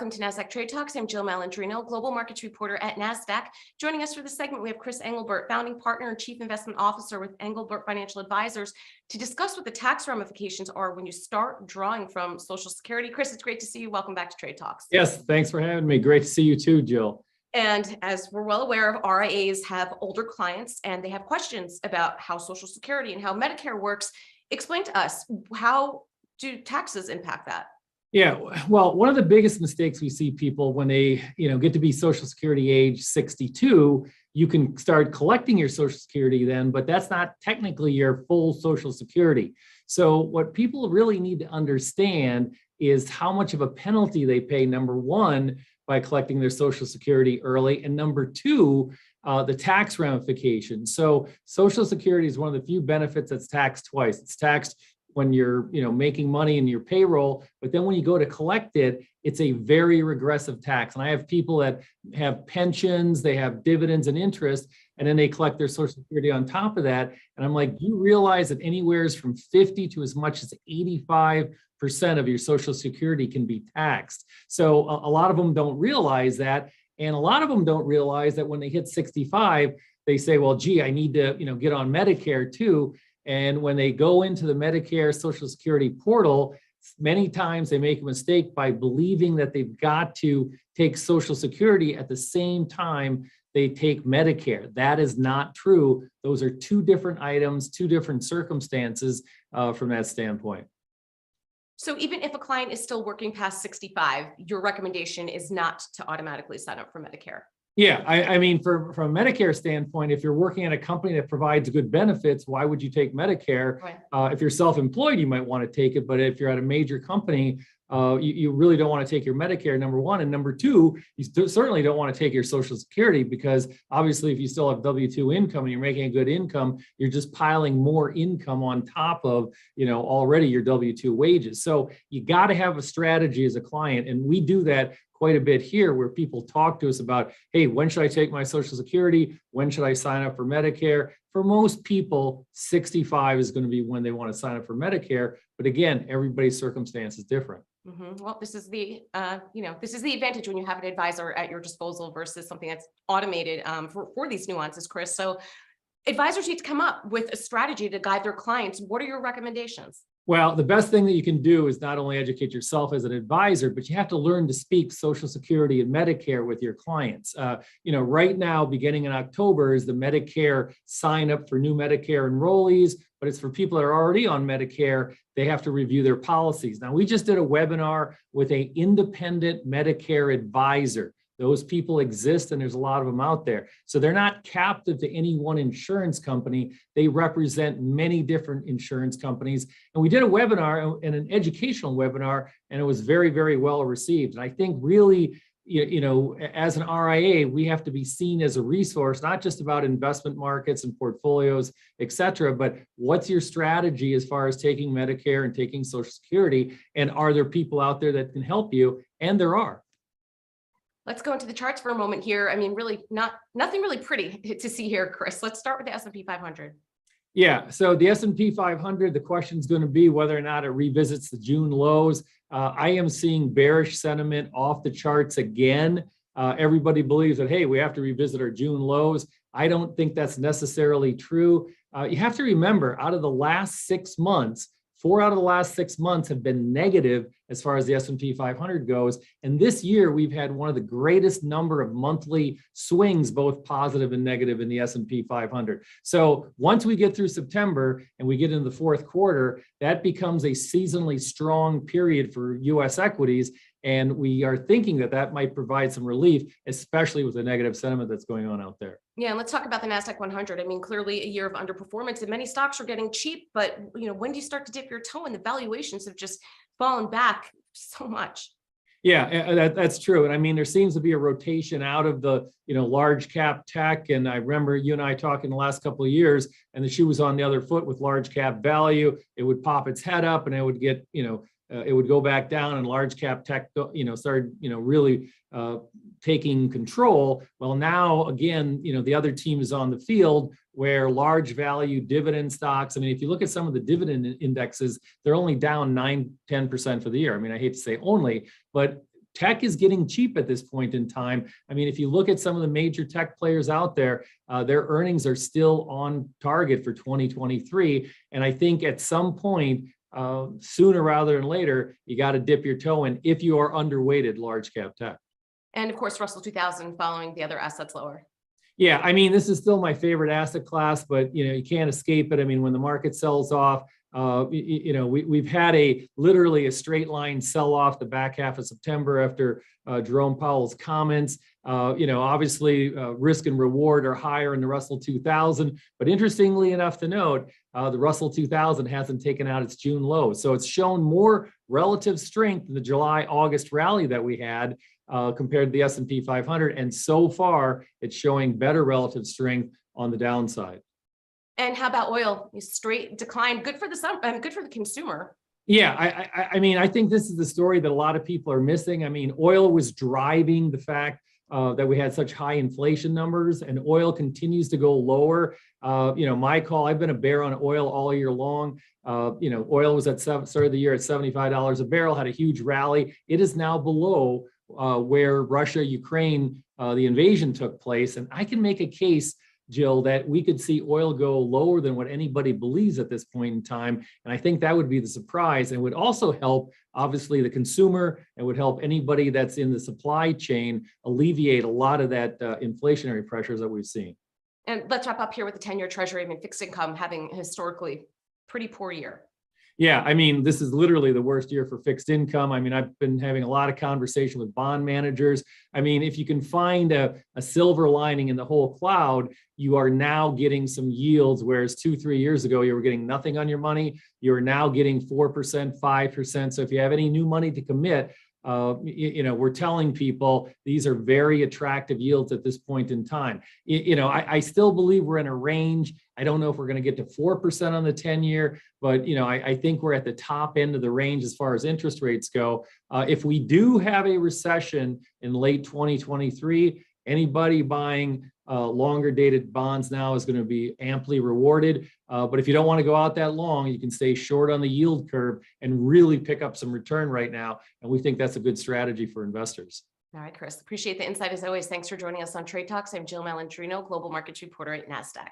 Welcome to Nasdaq Trade Talks. I'm Jill Malandrino, Global Markets Reporter at Nasdaq. Joining us for this segment, we have Chris Englebert, Founding Partner and Chief Investment Officer with Englebert Financial Advisors, to discuss what the tax ramifications are when you start drawing from Social Security. Chris, it's great to see you. Welcome back to Trade Talks. Yes, thanks for having me. Great to see you too, Jill. And as we're well aware of, RIAs have older clients and they have questions about how Social Security and how Medicare works. Explain to us, how do taxes impact that? Yeah, well, one of the biggest mistakes we see people when they, get to be Social Security age 62, you can start collecting your Social Security then, but that's not technically your full Social Security. So what people really need to understand is how much of a penalty they pay, number one, by collecting their Social Security early, and number two, the tax ramifications. So Social Security is one of the few benefits that's taxed twice. It's taxed when you're making money in your payroll, but then when you go to collect it, it's a very regressive tax. And I have people that have pensions, they have dividends and interest, and then they collect their Social Security on top of that. And I'm like, do you realize that anywhere from 50 to as much as 85% of your Social Security can be taxed? So a lot of them don't realize that. And a lot of them don't realize that when they hit 65, they say, well, gee, I need to get on Medicare too. And when they go into the Medicare Social Security portal, many times they make a mistake by believing that they've got to take Social Security at the same time they take Medicare. That is not true. Those are two different items, two different circumstances from that standpoint. So even if a client is still working past 65, your recommendation is not to automatically sign up for Medicare? Yeah, I mean, from a Medicare standpoint, if you're working at a company that provides good benefits, why would you take Medicare? Right. If you're self-employed, you might want to take it, but if you're at a major company, you really don't want to take your Medicare, number one. And number two, you certainly don't want to take your Social Security, because obviously if you still have W-2 income and you're making a good income, you're just piling more income on top of, already your W-2 wages. So you got to have a strategy as a client. And we do that quite a bit here, where people talk to us about, hey, when should I take my Social Security? When should I sign up for Medicare? For most people, 65 is going to be when they want to sign up for Medicare. But again, everybody's circumstance is different. Mm-hmm. Well, this is the, this is the advantage when you have an advisor at your disposal versus something that's automated for these nuances, Chris. So advisors need to come up with a strategy to guide their clients. What are your recommendations? Well, the best thing that you can do is not only educate yourself as an advisor, but you have to learn to speak Social Security and Medicare with your clients. Right now, beginning in October, is the Medicare sign up for new Medicare enrollees, but it's for people that are already on Medicare. They have to review their policies. Now, we just did a webinar with an independent Medicare advisor. Those people exist, and there's a lot of them out there. So they're not captive to any one insurance company. They represent many different insurance companies. And we did a webinar, and an educational webinar, and it was very, very well received. And I think really, as an RIA, we have to be seen as a resource, not just about investment markets and portfolios, et cetera, but what's your strategy as far as taking Medicare and taking Social Security? And are there people out there that can help you? And there are. Let's go into the charts for a moment here. I mean, really nothing really pretty to see here, Chris. Let's start with the S&P 500. Yeah, so the S&P 500, the question is going to be whether or not it revisits the June lows. I am seeing bearish sentiment off the charts again. Everybody believes that, hey, we have to revisit our June lows. I don't think that's necessarily true. You have to remember, out of the last 6 months, 4 out of the last 6 months have been negative as far as the S&P 500 goes. And this year, we've had one of the greatest number of monthly swings, both positive and negative, in the S&P 500. So once we get through September and we get into the fourth quarter, that becomes a seasonally strong period for U.S. equities. And we are thinking that that might provide some relief, especially with the negative sentiment that's going on out there. Yeah, and let's talk about the Nasdaq 100. I mean, clearly a year of underperformance, and many stocks are getting cheap. But when do you start to dip your toe in? The valuations have just fallen back so much. Yeah, that's true. And I mean, there seems to be a rotation out of the large cap tech. And I remember you and I talking the last couple of years, and the shoe was on the other foot with large cap value. It would pop its head up, and it would get it would go back down, and large cap tech, started, really taking control. Well, now again, the other team is on the field, where large value dividend stocks. I mean, if you look at some of the dividend indexes, they're only down 9-10% for the year. I mean, I hate to say only, but tech is getting cheap at this point in time. I mean, if you look at some of the major tech players out there, their earnings are still on target for 2023. And I think at some point, sooner rather than later, you got to dip your toe in if you are underweighted large cap tech. And of course, Russell 2000 following the other assets lower. Yeah, I mean, this is still my favorite asset class, but you can't escape it. I mean, when the market sells off, we've had literally a straight line sell off the back half of September after Jerome Powell's comments. Obviously risk and reward are higher in the Russell 2000, but interestingly enough to note, the Russell 2000 hasn't taken out its June low. So it's shown more relative strength in the July-August rally that we had compared to the S&P 500. And so far, it's showing better relative strength on the downside. And how about oil? Straight decline, good for the consumer. Yeah, I mean, I think this is the story that a lot of people are missing. I mean, oil was driving the fact that we had such high inflation numbers, and oil continues to go lower. My call, I've been a bear on oil all year long. Oil was started the year at $75 a barrel, had a huge rally. It is now below where Russia, Ukraine, the invasion took place. And I can make a case, Jill, that we could see oil go lower than what anybody believes at this point in time. And I think that would be the surprise, and would also help, obviously, the consumer, and would help anybody that's in the supply chain alleviate a lot of that inflationary pressures that we've seen. And let's wrap up here with the 10-year treasury. I mean, fixed income having historically pretty poor year. Yeah, I mean, this is literally the worst year for fixed income. I mean, I've been having a lot of conversation with bond managers. I mean, if you can find a silver lining in the whole cloud, you are now getting some yields, whereas 2-3 years ago, you were getting nothing on your money. You're now getting 4%, 5%. So if you have any new money to commit, we're telling people these are very attractive yields at this point in time. I still believe we're in a range. I don't know if we're going to get to 4% on the 10-year, but I think we're at the top end of the range as far as interest rates go. If we do have a recession in late 2023, anybody buying longer dated bonds now is going to be amply rewarded. But if you don't want to go out that long, you can stay short on the yield curve and really pick up some return right now. And we think that's a good strategy for investors. All right, Chris, appreciate the insight as always. Thanks for joining us on Trade Talks. I'm Jill Malandrino, Global Markets Reporter at Nasdaq.